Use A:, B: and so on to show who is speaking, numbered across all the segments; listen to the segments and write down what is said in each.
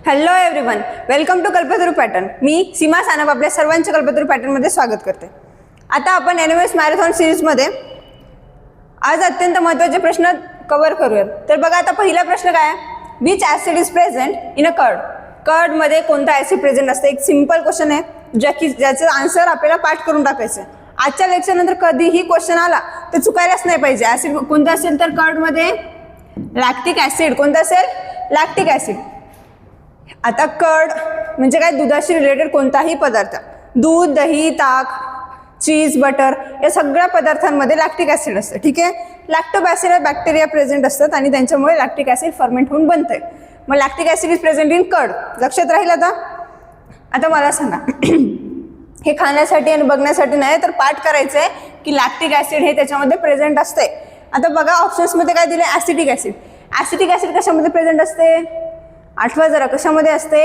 A: Hello everyone, welcome to Kalpataru pattern. मी सीमा सानप आपल्या सर्वांच्या कल्पतरू पॅटर्नमध्ये स्वागत करते. आता आपण एनएमएस मॅरेथॉन सिरीजमध्ये आज अत्यंत महत्त्वाचे प्रश्न कव्हर करूयात. तर बघा, आता पहिला प्रश्न काय आहे, which acid is present in a curd. कर्डमध्ये कोणता ॲसिड प्रेझेंट असतं. एक सिंपल क्वेश्चन आहे ज्याचं आन्सर आपल्याला पाठ करून टाकायचं आहे. आजच्या लेक्चरनंतर कधीही क्वेश्चन आला तर चुकायलाच नाही पाहिजे. ॲसिड कोणतं असेल तर कर्डमध्ये लॅक्टिक ॲसिड. कोणतं असेल? Lactic acid. आता कर्ड म्हणजे काय? दुधाशी रिलेटेड कोणताही पदार्थ. दूध, दही, ताक, चीज, बटर या सगळ्या पदार्थांमध्ये लॅक्टिक ॲसिड असतं. ठीक आहे. लॅक्टोबॅसिलस बॅक्टेरिया प्रेझेंट असतात आणि त्यांच्यामुळे लॅक्टिक ॲसिड फर्मेंट होऊन बनतंय. मग lactic acid is present in curd. लक्षात राहील. आता मला सांगा, हे खाण्यासाठी आणि बघण्यासाठी नाही तर पाठ करायचं आहे की लॅक्टिक ॲसिड हे त्याच्यामध्ये प्रेझेंट असते. आता बघा, ऑप्शन्समध्ये काय दिले? Acetic acid. ॲसिटिक ॲसिड कशामध्ये प्रेझेंट असते? आठवा जरा. कशामध्ये असते?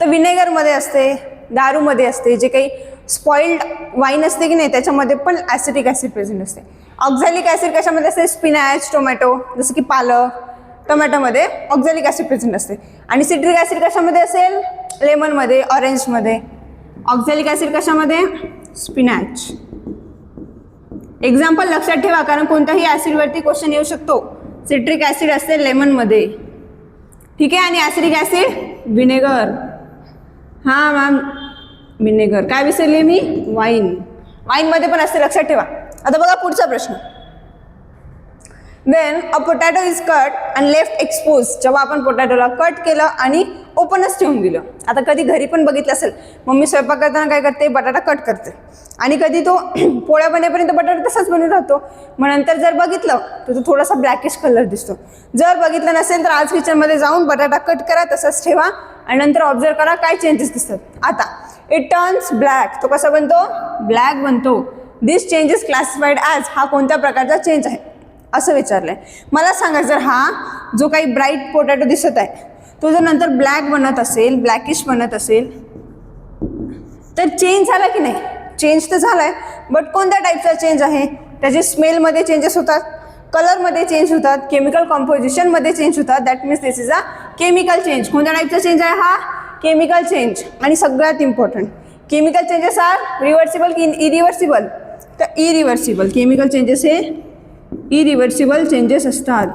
A: तर विनेगरमध्ये असते, दारूमध्ये असते, जे काही स्पॉइल्ड वाईन असते की नाही त्याच्यामध्ये पण ॲसिटिक ॲसिड प्रेझेंट असते. ऑक्झॅलिक ॲसिड कशामध्ये असते? स्पिनॅच, टोमॅटो, जसं की पालक, टोमॅटोमध्ये ऑक्झॅलिक ॲसिड प्रेझेंट असते. आणि सिट्रिक ॲसिड कशामध्ये असेल? लेमनमध्ये, ऑरेंजमध्ये. ऑक्झॅलिक ॲसिड कशामध्ये? स्पिनॅच. एक्झाम्पल लक्षात ठेवा, कारण कोणत्याही ॲसिडवरती क्वेश्चन येऊ शकतो. सिट्रिक ॲसिड असते लेमनमध्ये. ठीक आहे. आणि ॲसिडिक ॲसिड विनेगर. हां मॅम, विनेगर. काय विसरले मी? वाईन. वाईनमध्ये पण असते, लक्षात ठेवा. आता बघा पुढचा प्रश्न. When a potato is cut and left expose. जेव्हा आपण पोटॅटोला कट केलं आणि ओपनच ठेवून दिलं. आता कधी घरी पण बघितलं असेल, मम्मी स्वयंपाक करताना काय करते? बटाटा कट करते. आणि कधी तो पोळ्या बनेपर्यंत बटाटा तसाच बनून राहतो. मग नंतर जर बघितलं तर तो थोडासा ब्लॅकिश कलर दिसतो. जर बघितलं नसेल तर आज किचनमध्ये जाऊन बटाटा कट करा, तसाच ठेवा आणि नंतर ऑब्झर्व करा काय चेंजेस दिसतात. आता इट टर्न्स ब्लॅक. तो कसा बनतो? ब्लॅक बनतो. दिस चेंज इज क्लासिफाईड ॲज. हा कोणत्या प्रकारचा चेंज आहे असं विचारलंय. मला सांगा, जर हा जो काही ब्राईट पोटॅटो दिसत आहे तो जर नंतर ब्लॅक बनत असेल, ब्लॅकिश बनत असेल, तर चेंज झाला की नाही? चेंज तर झालाय, बट कोणत्या टाईपचा चेंज आहे? त्याचे स्मेलमध्ये चेंजेस होतात, कलरमध्ये चेंज होतात, केमिकल कॉम्पोजिशनमध्ये चेंज होतात. That means this is a chemical change. कोणत्या टाईपचा चेंज आहे हा? Chemical change. आणि सगळ्यात important, chemical changes are reversible की इरिव्हर्सिबल? तर इरिव्हर्सिबल. केमिकल चेंजेस हे इरिव्हर्सिबल चेंजेस असतात.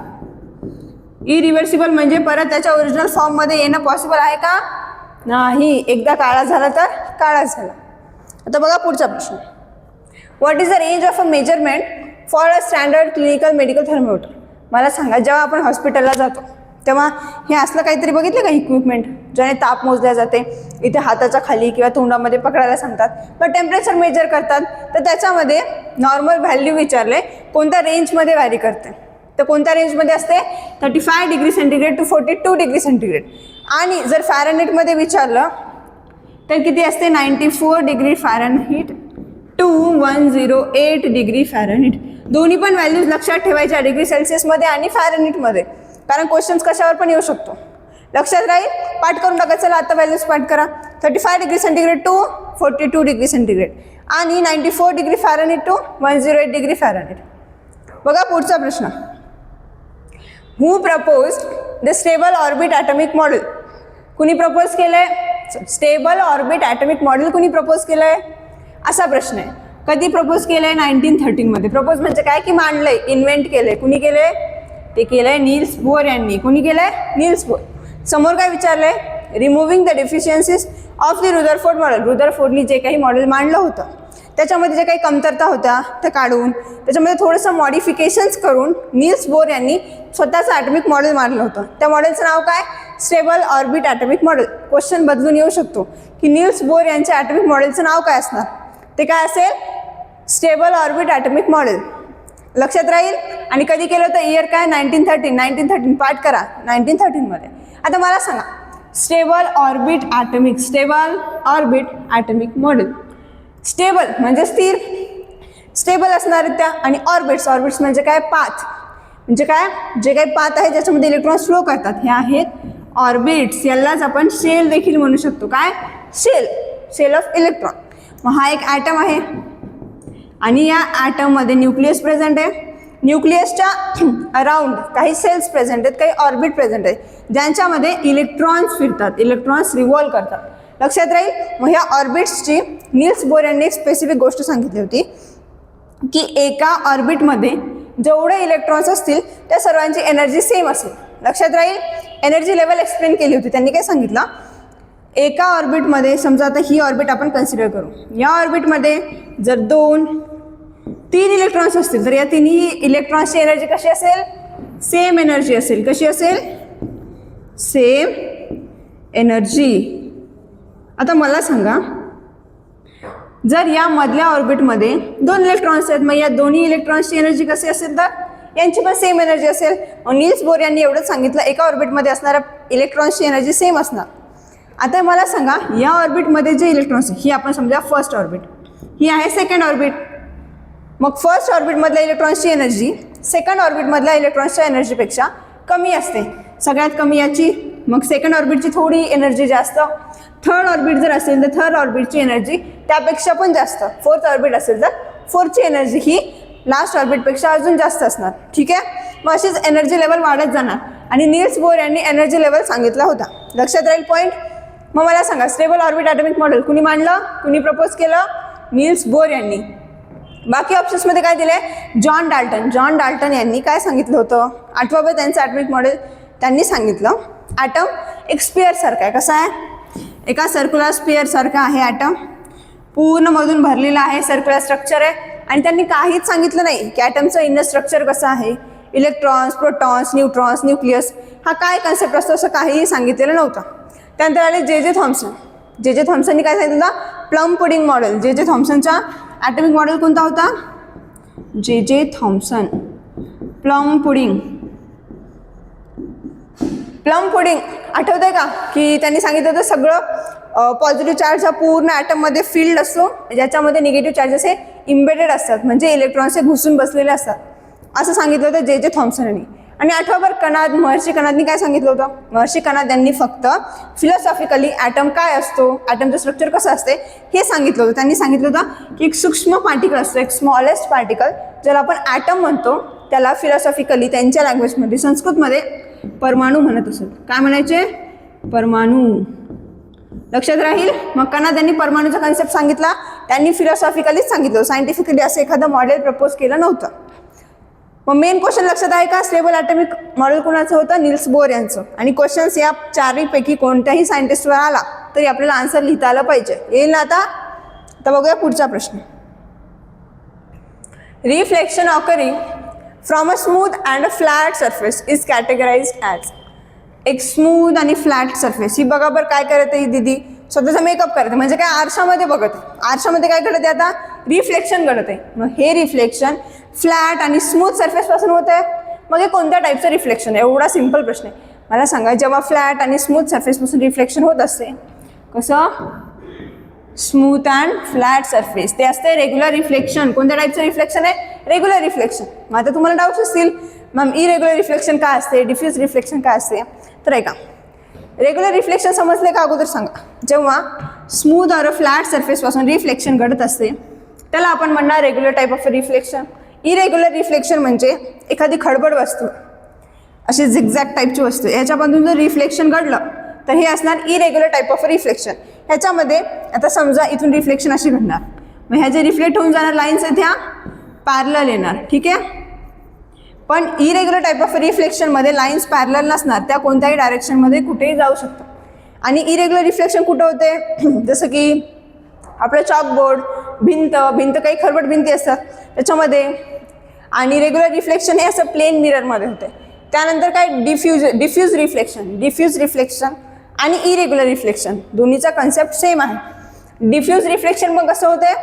A: इरिव्हर्सिबल म्हणजे परत त्याच्या ओरिजिनल फॉर्ममध्ये येणं पॉसिबल आहे का? नाही. एकदा काळा झाला तर काळाच झाला. आता बघा पुढचा प्रश्न. What is the range of a measurement for a standard clinical medical thermometer. मला सांगा, जेव्हा आपण हॉस्पिटलला जातो तेव्हा हे असलं काहीतरी बघितलं का इक्विपमेंट ज्याने ताप मोजल्या जाते? इथे हाताच्या खाली किंवा तोंडामध्ये पकडायला सांगतात, पण टेम्परेचर मेजर करतात. तर त्याच्यामध्ये नॉर्मल व्हॅल्यू विचारले, कोणत्या रेंजमध्ये व्हॅरी करते? तर कोणत्या रेंजमध्ये असते? 35 degree centigrade to 42 degree centigrade. आणि जर फॅरनहीटमध्ये विचारलं तर किती असते? 94 degree Fahrenheit to 108 degree Fahrenheit. दोन्ही पण व्हॅल्यूज लक्षात ठेवायच्या, डिग्री सेल्सिअसमध्ये आणि फॅरनहीटमध्ये, कारण क्वेश्चन्स कशावर पण येऊ शकतो. लक्षात राहील. पाठ करून टाका. चला आता व्हॅल्यूज पाठ करा. 35 degree centigrade to 42 degree centigrade आणि 94 degree Fahrenheit to 108 degree Fahrenheit. बघा पुढचा प्रश्न. Who proposed the stable orbit atomic model. कुणी प्रपोज केलंय? स्टेबल ऑर्बिट ॲटॉमिक मॉडेल कुणी प्रपोज केलंय असा प्रश्न आहे. कधी प्रपोज केलंय? 1913 मध्ये. प्रपोज म्हणजे काय? की मांडलंय, इन्व्हेंट केलंय. कुणी केलंय? ते केलंय निल्स बोर यांनी. कुणी केलंय? Niels Bohr. समोर काय विचारलंय? Removing the deficiencies of the Rutherford model. रुदरफोर्डनी जे काही मॉडेल मांडलं होतं त्याच्यामध्ये जे काही कमतरता होत्या त्या काढून त्याच्यामध्ये थोडंसं मॉडिफिकेशन्स करून निल्स बोर यांनी स्वतःचं ॲटॉमिक मॉडेल मांडलं होतं. त्या मॉडेलचं नाव काय? Stable orbit atomic model. Question बदलून येऊ शकतो की निल्स बोर यांच्या ॲटॉमिक मॉडेलचं नाव काय असणार? ते काय असेल? Stable orbit atomic model. लक्षात राहील. आणि कधी केलं होतं? इयर काय? 1913. 1913 पाठ करा. 1913 मध्ये. आता मला सांगा, stable orbit atomic model. Stable म्हणजे स्थिर, स्टेबल असणार त्या. आणि ऑर्बिट्स म्हणजे काय? पाथ. म्हणजे काय? जे काही पाथ आहे ज्याच्यामध्ये इलेक्ट्रॉन्स फ्लो करतात हे आहेत ऑर्बिट्स. यालाच आपण शेल देखील म्हणू शकतो. काय? Shell of electron. मग हा एक ॲटम आहे आणि या ॲटममध्ये न्यूक्लियस प्रेझेंट आहे. न्यूक्लियसच्या अराउंड काही सेल्स प्रेझेंट आहेत, काही ऑर्बिट प्रेझेंट आहेत ज्यांच्यामध्ये इलेक्ट्रॉन्स फिरतात, इलेक्ट्रॉन्स रिव्हॉल्व करतात. लक्षात राहील. मग ह्या ऑर्बिट्सची नील्स बोर यांनी एक स्पेसिफिक गोष्ट सांगितली होती की एका ऑर्बिटमध्ये जेवढे इलेक्ट्रॉन्स असतील त्या सर्वांची एनर्जी सेम असेल. लक्षात राहील. एनर्जी लेवल एक्सप्लेन केली होती. त्यांनी काय सांगितलं, एका ऑर्बिटमध्ये समजा आता ही ऑर्बिट आपण कन्सिडर करू, या ऑर्बिटमध्ये जर 2, 3 इलेक्ट्रॉन्स असतील तर या तिन्ही इलेक्ट्रॉन्सची एनर्जी कशी असेल, सेम एनर्जी असेल. कशी असेल, सेम एनर्जी. आता मला सांगा, जर या मधल्या ऑर्बिटमध्ये 2 इलेक्ट्रॉन्स आहेत, मग या दोन्ही इलेक्ट्रॉन्सची एनर्जी कशी असेल, तर यांची पण सेम एनर्जी असेल. मग नील्स बोर यांनी एवढंच सांगितलं, एका ऑर्बिटमध्ये असणाऱ्या इलेक्ट्रॉन्सची एनर्जी सेम असणार. आता मला सांगा, या ऑर्बिटमध्ये जे इलेक्ट्रॉन्स, ही आपण समजा फर्स्ट ऑर्बिट, ही आहे सेकंड ऑर्बिट. मग फर्स्ट ऑर्बिटमधल्या इलेक्ट्रॉन्सची एनर्जी सेकंड ऑर्बिटमधल्या इलेक्ट्रॉन्सच्या एनर्जीपेक्षा कमी असते, सगळ्यात कमी याची. मग सेकंड ऑर्बिटची थोडी एनर्जी जास्त. थर्ड ऑर्बिट जर असेल तर थर्ड ऑर्बिटची एनर्जी त्यापेक्षा पण जास्त. फोर्थ ऑर्बिट असेल तर फोर्थची एनर्जी ही लास्ट ऑर्बिटपेक्षा अजून जास्त असणार. ठीक आहे. मग अशीच एनर्जी लेवल वाढत जाणार आणि नील्स बोर यांनी एनर्जी लेवल सांगितला होता. लक्षात राहील पॉईंट. मग मला सांगा, स्टेबल ऑर्बिट ॲटॉमिक मॉडेल कुणी मांडलं, कुणी प्रपोज केलं, नील्स बोर यांनी. बाकी ऑप्शन्समध्ये काय दिले, जॉन डाल्टन. जॉन डाल्टन यांनी काय सांगितलं होतं, आठवावं त्यांचं ॲटॉमिक मॉडेल. त्यांनी सांगितलं ॲटम एक स्पिअर सारखा आहे. कसा आहे, एका सर्क्युलर स्पिअर सारखा आहे ॲटम, पूर्ण मधून भरलेला आहे, सर्क्युलर स्ट्रक्चर आहे. आणि त्यांनी काहीच सांगितलं नाही की ॲटमचं इनर स्ट्रक्चर कसं आहे, इलेक्ट्रॉन्स, प्रोटॉन्स, न्यूट्रॉन्स, न्यूक्लियस हा काय कन्सेप्ट असतो असं काहीही सांगितलेलं नव्हतं. त्यानंतर आले जे थॉम्सन. जे थॉम्सननी काय सांगितलं, प्लम पुडिंग मॉडेल. जे थॉम्सनचा ॲटॉमिक मॉडेल कोणता होता, J Thomson. Plum pudding. Plum pudding आठवतंय का, की त्यांनी सांगितलं होतं सगळं पॉझिटिव्ह चार्ज हा पूर्ण ॲटममध्ये फील्ड असतो, ज्याच्यामध्ये निगेटिव्ह चार्जेस हे इम्बेडेड असतात, म्हणजे इलेक्ट्रॉन्स हे घुसून बसलेले असतात, असं सांगितलं होतं जे थॉम्सन यांनी. आणि आठवभर कणाद, महर्षी कणादनी काय सांगितलं होतं, महर्षी कणाद यांनी फक्त फिलॉसॉफिकली ॲटम काय असतो, ॲटमचं स्ट्रक्चर कसं असते हे सांगितलं होतं. त्यांनी सांगितलं होतं की एक सूक्ष्म पार्टिकल असतो, एक स्मॉलेस्ट पार्टिकल ज्याला आपण ॲटम म्हणतो, त्याला फिलॉसॉफिकली त्यांच्या लँग्वेजमध्ये, संस्कृतमध्ये परमाणू म्हणत असत. काय म्हणायचे, परमाणू. लक्षात राहील. मग कणाद यांनी परमाणूचा कन्सेप्ट सांगितला, त्यांनी फिलॉसॉफिकलीच सांगितलं, सायंटिफिकली असं एखादं मॉडेल प्रपोज केलं नव्हतं. मग मेन क्वेश्चन लक्षात आहे का, स्टेबल ॲटॉमिक मॉडेल कोणाचं होतं, नील्स बोर यांचं. आणि क्वेश्चन्स या चारपैकी कोणत्याही सायंटिस्टवर आला तरी आपल्याला आन्सर लिहिता आलं पाहिजे. येईल ना आता. तर बघूया पुढचा प्रश्न. Reflection occurring from a smooth and a flat surface is categorised as. एक स्मूथ आणि फ्लॅट सरफेस. ही बघा बरं काय करते ही दिदी, स्वतःचा मेकअप करते, म्हणजे काय आरशामध्ये बघत आहे. आरशामध्ये काय घडत आहे आता, रिफ्लेक्शन घडत आहे. मग हे रिफ्लेक्शन फ्लॅट आणि स्मूथ सरफेसपासून होत आहे. मग हे कोणत्या टाईपचं रिफ्लेक्शन आहे, एवढा सिम्पल प्रश्न आहे. मला सांगा, जेव्हा फ्लॅट आणि स्मूथ सरफेसपासून रिफ्लेक्शन होत असते, कसं, स्मूथ अँड फ्लॅट सरफेस, ते असते रेग्युलर रिफ्लेक्शन. कोणत्या टाईपचं रिफ्लेक्शन आहे, रेग्युलर रिफ्लेक्शन. मग आता तुम्हाला डाऊट्स असतील, मॅम इरेग्युलर रिफ्लेक्शन काय असते, डिफ्यूज रिफ्लेक्शन काय असते. तर ऐका, रेग्युलर रिफ्लेक्शन समजले का अगोदर सांगा. जेव्हा स्मूथ और फ्लॅट सरफेसपासून रिफ्लेक्शन घडत असते त्याला आपण म्हणणार regular type of reflection. Irregular reflection म्हणजे एखादी खडबड वस्तू, अशी झिगझॅग टाईपची वस्तू, ह्याच्यामधून जर रिफ्लेक्शन घडलं तर हे असणार इरेग्युलर टाईप ऑफ रिफ्लेक्शन. ह्याच्यामध्ये आता समजा इथून रिफ्लेक्शन अशी घडणार, मग ह्या जे रिफ्लेक्ट होऊन जाणार लाईन्स आहेत ह्या पॅरलल येणार. ठीक आहे. पण इरेग्युलर टाईप ऑफ रिफ्लेक्शनमध्ये लाईन्स पॅरलल नसणार, त्या कोणत्याही डायरेक्शनमध्ये कुठेही जाऊ शकतात. आणि इरेग्युलर रिफ्लेक्शन कुठं होते, जसं की आपलं चॉकबोर्ड, भिंत काही खरबट भिंती असतात त्याच्यामध्ये. आणि रेग्युलर रिफ्लेक्शन हे असं प्लेन मिररमध्ये होते. त्यानंतर काय, डिफ्यूज रिफ्लेक्शन आणि इरेग्युलर रिफ्लेक्शन दोन्हीचा कन्सेप्ट सेम आहे. डिफ्यूज रिफ्लेक्शन मग कसं होते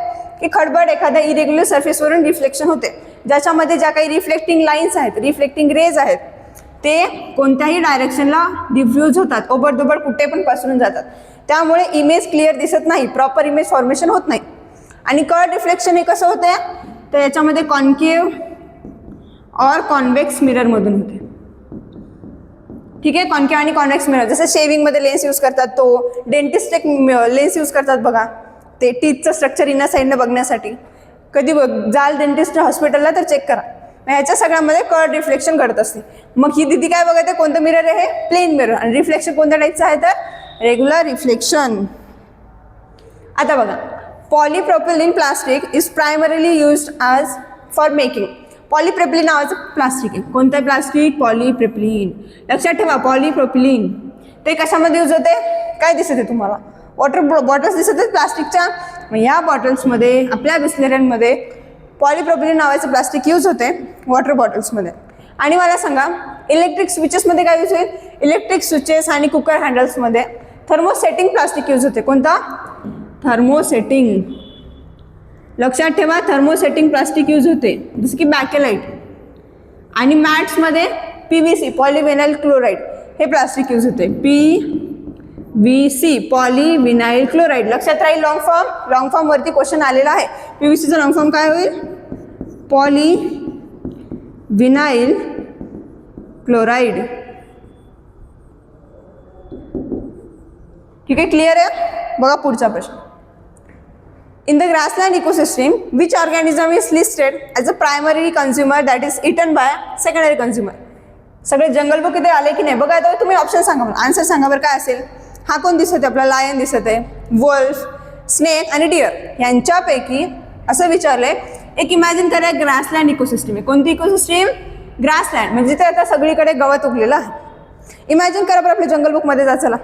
A: की खडबड एखाद्या इरेग्युलर सरफेसवरून रिफ्लेक्शन होते, ज्याच्यामध्ये ज्या काही रिफ्लेक्टिंग लाईन्स आहेत, रिफ्लेक्टिंग रेज आहेत, ते कोणत्याही डायरेक्शनला डिफ्यूज होतात, ओबडधोबड कुठे पण पसरून जातात. त्यामुळे इमेज क्लिअर दिसत नाही, प्रॉपर इमेज फॉर्मेशन होत नाही. आणि कर्व रिफ्लेक्शन हे कसं होते, तर याच्यामध्ये कॉन्केव्ह और कॉन्व्हेक्स मिररमधून होते. ठीक आहे. कॉन्केव्ह आणि कॉन्व्हेक्स मिरर, जसं शेविंगमध्ये लेन्स यूज करतात, तो डेंटिस्ट एक लेन्स यूज करतात बघा, ते टीथचं स्ट्रक्चर इनर साईडनं बघण्यासाठी. कधी जाल डेंटिस्ट हॉस्पिटलला तर चेक करा, ह्याच्या सगळ्यामध्ये कर्व रिफ्लेक्शन घडत असते. मग ही दिदी काय बघते, कोणतं मिरर आहे, प्लेन मिरर. आणि रिफ्लेक्शन कोणत्या टाईपचं आहे तर रेग्युलर रिफ्लेक्शन. आता बघा, polypropylene plastic is primarily used as for making. Polypropylene नावाचं प्लास्टिक आहे. कोणतं प्लास्टिक, पॉलीप्रोपिलीन. लक्षात ठेवा पॉलीप्रोपिलीन. ते कशामध्ये यूज होते, काय दिसत आहे तुम्हाला, वॉटर बॉटल्स दिसत आहेत प्लास्टिकच्या. मग या बॉटल्समध्ये आपल्या बिस्लेऱ्यांमध्ये पॉलीप्रोपिलीन नावाचं प्लास्टिक यूज होते वॉटर बॉटल्समध्ये. आणि मला सांगा इलेक्ट्रिक स्विचेसमध्ये काय यूज होईल, इलेक्ट्रिक स्विचेस आणि कुकर हँडल्समध्ये थर्मोसेटिंग प्लास्टिक यूज होते. कोणता, थर्मोसेटिंग. लक्षात ठेवा थर्मोसेटिंग प्लास्टिक यूज होते, जसं की बॅकेलाइट. आणि मॅट्समध्ये PVC पॉलीविनाइल क्लोराईड हे प्लास्टिक यूज होते. PVC polyvinyl chloride. लक्षात राहील लॉंग फॉर्म वरती क्वेश्चन आलेला आहे. PVCचा लॉंग फॉर्म काय होईल, पॉलीविनाइल क्लोराईड. ठीक आहे, क्लिअर आहे. बघा पुढचा प्रश्न. In the grassland ecosystem, which organism is listed as a primary consumer that is eaten by secondary consumer? सगळे जंगल बुक इथे आले की नाही बघा. आता तुम्ही ऑप्शन सांगा, मला आन्सर सांगा बरं काय असेल. हा कोण दिसत आहे आपला, लायन दिसत आहे, वुल्फ, स्नेक आणि डिअर. यांच्यापैकी असं विचारलंय, एक इमॅजिन करा ग्रासलँड इकोसिस्टम आहे. कोणती इकोसिस्टम, ग्रासलँड. म्हणजे ते आता सगळीकडे गवत उगलेलं आहे. इमॅजिन करा बरं आपल्या जंगल बुकमध्ये जा चला.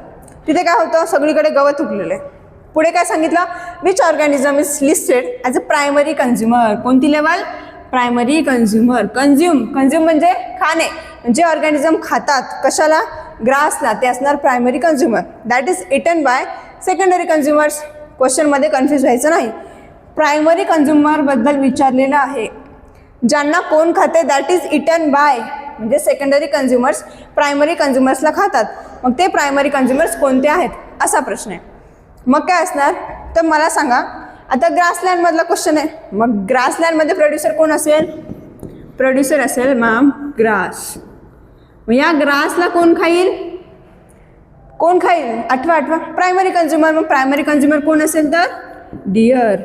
A: तिथे काय होतं, सगळीकडे गवत उगलेलं आहे. पुढे काय सांगितलं, which organism is listed as a primary consumer. कोणती लेवल, प्रायमरी कन्झ्युमर. कंझ्युम म्हणजे खाणे. जे ऑर्गॅनिझम खातात कशाला, ग्रासला, ते असणार primary consumer. That is eaten by secondary consumers. क्वेश्चनमध्ये कन्फ्यूज व्हायचं नाही. प्रायमरी कन्झ्युमरबद्दल विचारलेलं आहे. ज्यांना कोण खाते दॅट इज इटन बाय, म्हणजे सेकंडरी कन्झ्युमर्स प्रायमरी कन्झ्युमर्सला खातात. मग ते प्रायमरी कन्झ्युमर्स कोणते आहेत असा प्रश्न आहे. मग काय असणार तर मला सांगा, आता ग्रासलँडमधला क्वेश्चन आहे. मग ग्रासलँडमध्ये प्रोड्युसर कोण असेल, प्रोड्युसर असेल मॅम ग्रास. मग या ग्रासला कोण खाईल, कोण खाईल, आठवा प्रायमरी कन्झ्युमर. मग प्रायमरी कन्झ्युमर कोण असेल तर डिअर.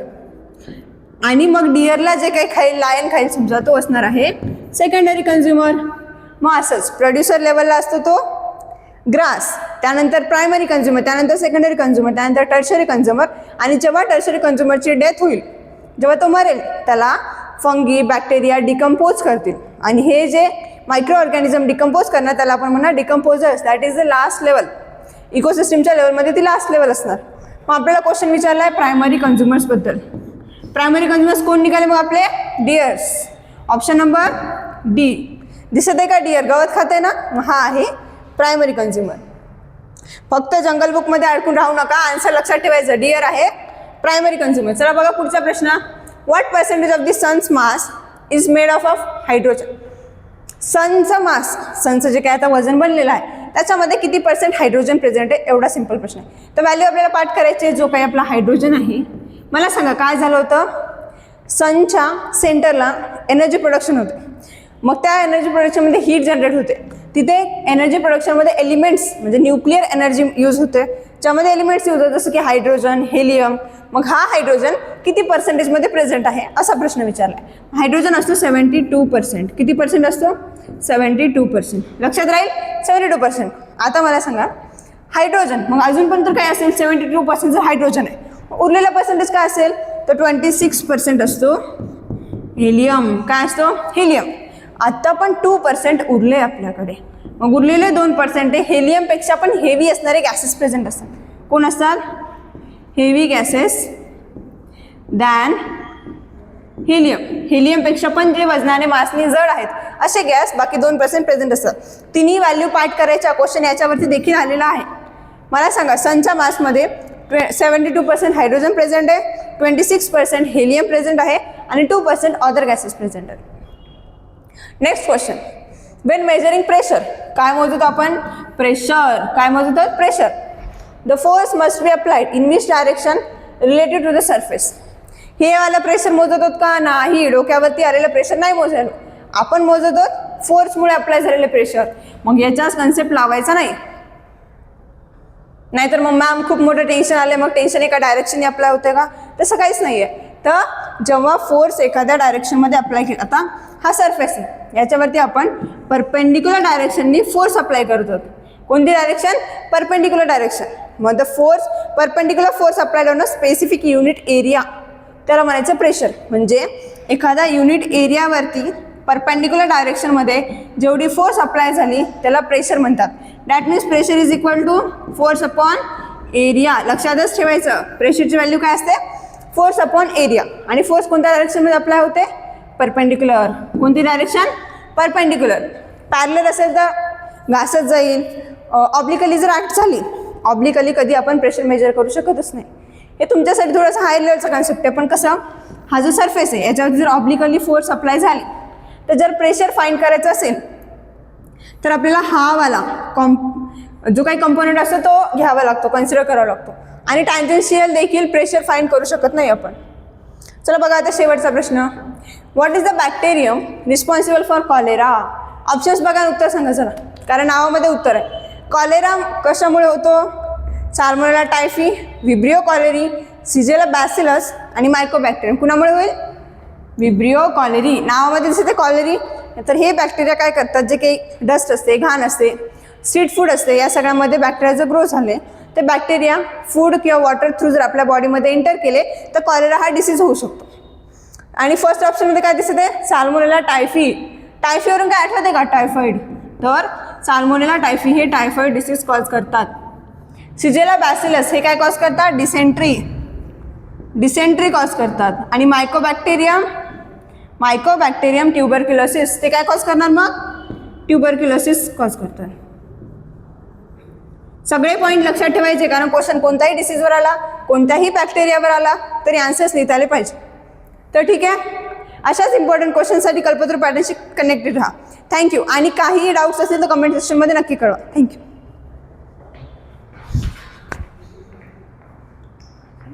A: आणि मग डिअरला जे काही खाईल, लायन खाईल समजा, तो असणार आहे सेकंडरी कन्झ्युमर. मग असंच प्रोड्युसर लेवलला असतो तो ग्रास, त्यानंतर प्रायमरी कन्झ्युमर, त्यानंतर सेकंडरी कन्झ्युमर, त्यानंतर टर्शरी कन्झ्युमर. आणि जेव्हा टर्शरी कन्झ्युमरची डेथ होईल, जेव्हा तो मरेल, त्याला फंगी बॅक्टेरिया डिकम्पोज करतील. आणि हे जे मायक्रो ऑर्गॅनिझम डिकम्पोज करणार त्याला आपण म्हणणार decomposers. That is the last level. इकोसिस्टमच्या लेवलमध्ये ती लास्ट लेवल असणार. मग आपल्याला क्वेश्चन विचारला आहे प्रायमरी कन्झ्युमर्सबद्दल. प्रायमरी कन्झ्युमर्स कोण निघाले मग आपले, डिअर्स. Option number D. दिसत आहे का डिअर, गवत खाते ना, हा आहे प्रायमरी कन्झ्युमर. फक्त जंगल बुकमध्ये अडकून राहू नका, आन्सर लक्षात ठेवायचं, डिअर आहे प्रायमरी कन्झ्युमर. चला बघा पुढचा प्रश्न. What percentage of the sun's mass is made of hydrogen. सनचं मास, सनचं जे काय आता वजन बनलेलं आहे त्याच्यामध्ये किती % हायड्रोजन प्रेझेंट आहे, एवढा सिंपल प्रश्न आहे. तर व्हॅल्यू आपल्याला पाठ करायची आहे. जो काही आपला हायड्रोजन आहे, मला सांगा काय झालं होतं, सनच्या सेंटरला एनर्जी प्रोडक्शन होते. मग त्या एनर्जी प्रोडक्शनमध्ये हीट जनरेट होते. तिथे एनर्जी प्रोडक्शनमध्ये एलिमेंट्स म्हणजे न्यूक्लिअर एनर्जी यूज होते, ज्यामध्ये एलिमेंट्स यूज होते जसं की हायड्रोजन, हेलियम. मग हा हायड्रोजन किती % प्रेझेंट आहे असा प्रश्न विचारला आहे. हायड्रोजन असतो 72%. किती % असतो, 72%. लक्षात राहील 72%. आता मला सांगा हायड्रोजन, मग अजून पण तर काय असेल, 72% जर हायड्रोजन आहे, उरलेला पर्सेंटेज काय असेल तर 26% असतो हेलियम. काय असतो, हेलियम. आत्ता पण 2% उरले आपल्याकडे. मग उरलेले 2% हेलियमपेक्षा पण हेवी असणारे गॅसेस प्रेझेंट असतात. कोण असतात, हेवी गॅसेस दॅन हेलियम. हेलियमपेक्षा पण जे वजनाने मासने जड आहेत असे गॅस बाकी 2% प्रेझेंट असतात. तिन्ही व्हॅल्यू पाठ करायच्या. क्वेश्चन याच्यावरती देखील आलेला आहे. मला सांगा सनच्या मासमध्ये 72% हायड्रोजन प्रेझेंट आहे, 26% हेलियम प्रेझेंट आहे आणि 2% अदर गॅसेस प्रेझेंट आहेत. Next question. When measuring pressure, काय मोजतो आपण, प्रेशर. काय मोजतो, pressure. The force must be applied in which direction related to the surface. हे वाला प्रेशर मोजत होत का, नाही. डोक्यावरती आलेलं प्रेशर नाही मोजायला, आपण मोजत आहोत फोर्समुळे अप्लाय झालेलं प्रेशर. मग याचाच कन्सेप्ट लावायचा नाही, नाहीतर मग मॅम खूप मोठं टेन्शन आले, मग टेन्शन एका डायरेक्शनने अप्लाय होते का, तसं काहीच नाही आहे. तर जेव्हा फोर्स एखाद्या डायरेक्शनमध्ये अप्लाय केला, आता हा सरफेस आहे, याच्यावरती आपण परपेंडिक्युलर डायरेक्शननी फोर्स अप्लाय करतो. कोणती डायरेक्शन? Perpendicular direction. मग the force perpendicular force applied on a specific unit area, त्याला म्हणायचं प्रेशर. म्हणजे एखादा युनिट एरियावरती परपेंडिक्युलर डायरेक्शनमध्ये जेवढी फोर्स अप्लाय झाली त्याला प्रेशर म्हणतात. That means pressure is equal to force upon area. लक्षातच ठेवायचं, प्रेशरची व्हॅल्यू काय असते? Force upon area. आणि फोर्स कोणत्या डायरेक्शनमध्ये अप्लाय होते? परपेंडिक्युलर. कोणती डायरेक्शन? परपेंडिक्युलर. पॅरलल असेल तर घासत जाईल. ऑब्लिकली जर ॲक्ट झाली, ऑब्लिकली कधी आपण प्रेशर मेजर करू शकतच नाही. हे तुमच्यासाठी थोडंसं हाय लेवलचं कन्सेप्ट आहे, पण कसं, हा जो सरफेस आहे याच्यावरती जर ऑब्लिकली फोर्स अप्लाय झाली तर जर प्रेशर फाईंड करायचं असेल तर आपल्याला हा वाला जो काही कंपोनंट असतो तो घ्यावा लागतो, कन्सिडर करावा लागतो. आणि टँजन्शियल देखील प्रेशर फाईंड करू शकत नाही आपण. चला बघा आता शेवटचा प्रश्न. What is the bacterium responsible for cholera? Options बघा, उत्तर सांगा चला, कारण नावामध्ये उत्तर आहे. कॉलेरा कशामुळे होतो? Salmonella typhi, Vibrio cholerae, सिजेला bacillus आणि मायकोबॅक्टेरियम. कुणामुळे होईल? Vibrio cholerae. नावामध्ये दिसते कॉलेरी. तर हे बॅक्टेरिया काय करतात, जे काही डस्ट असते, घाण असते, स्ट्रीट फूड असते, या सगळ्यामध्ये बॅक्टेरियाचं ग्रो झाले, ते बॅक्टेरिया फूड किंवा वॉटर थ्रू जर आपल्या बॉडीमध्ये एंटर केले तर कॉलेरा हा डिसीज होऊ शकतो. आणि फर्स्ट ऑप्शनमध्ये काय दिसते? Salmonella typhi. टायफीवरून काय आठवते का? टायफॉइड. तर साल्मोनेला टायफी हे टायफॉइड डिसीज कॉज करतात. सिजेला बॅसिलस हे काय कॉज करतात? डिसेंट्री कॉज करतात. आणि मायकोबॅक्टेरियम ट्युबरक्युलोसिस ते काय कॉज करणार? मग ट्युबरक्युलोसिस कॉज करतात. सगळे पॉईंट लक्षात ठेवायचे, कारण क्वेश्चन कोणत्याही डिसीजवर आला, कोणत्याही बॅक्टेरियावर आला तरी आन्सर्स लिहिता आले पाहिजे. तर ठीक आहे, अशाच इम्पॉर्टंट क्वेश्चनसाठी कल्पतरू पॅटर्नशी कनेक्टेड राहा. थँक्यू. आणि काही डाऊट्स असतील तर कमेंट सेक्शनमध्ये नक्की कळवा. थँक्यू.